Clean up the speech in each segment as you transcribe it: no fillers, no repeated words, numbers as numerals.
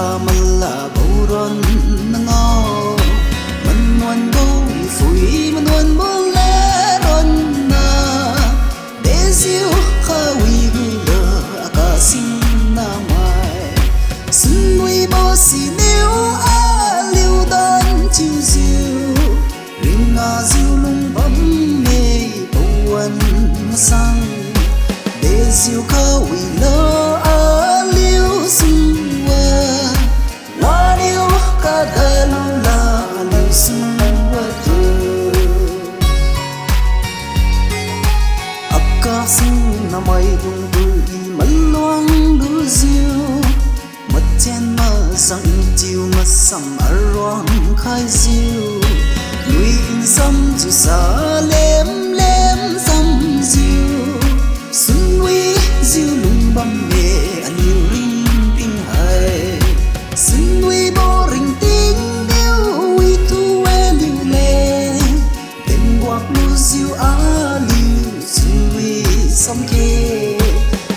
tha man là bầu ron ngó man ngoan bầu phủi man ngoan bầu lẽ ron na để diêu khơi gula cả xin na mai xin nuôi bao xì níu a liu đón chiều diêu ring a diêu lung bấm mê bầu anh sang để diêu khơi lỡ a liu xin Kadalula lusuwatu Akasin na may dungdui maluang luziu Matyan masang jiu masam arwang khai ziu Nui insam jiu sa lem lem sam ziu Sun nui ziu lung bam me aliu ring ping hai Sun nui bo ring diêu a liu suy sắm kê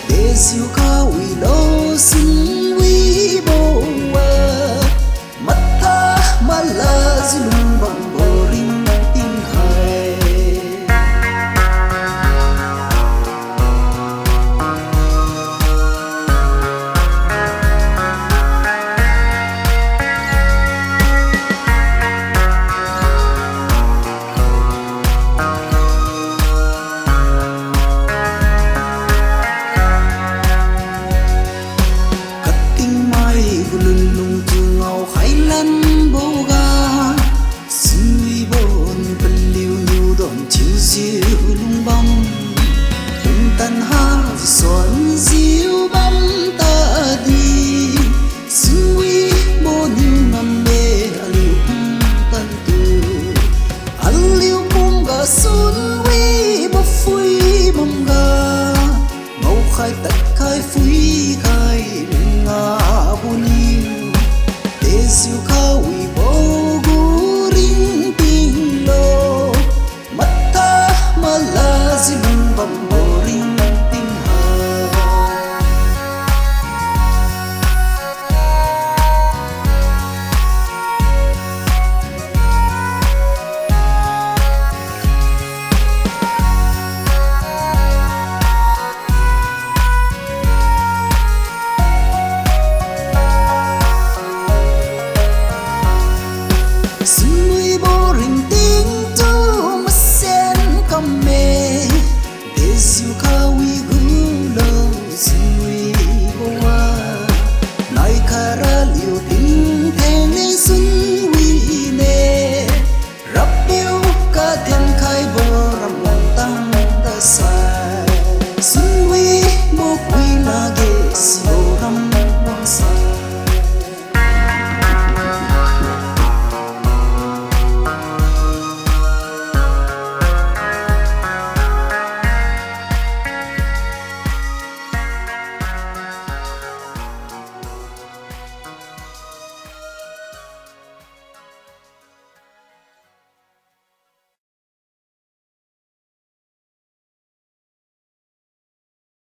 để diêu cao uy lô xin uy bồ mắt ta mà là diêu lung bằng bồ ring tin hay diêu lung bom hùng tan ha xuân diêu bom ta đi suy bố như ngầm mê aliu tan tu aliu bung ga xuân uy bốc phui bom ga màu khai tất khai phui khai nga buồn liu để diêu khao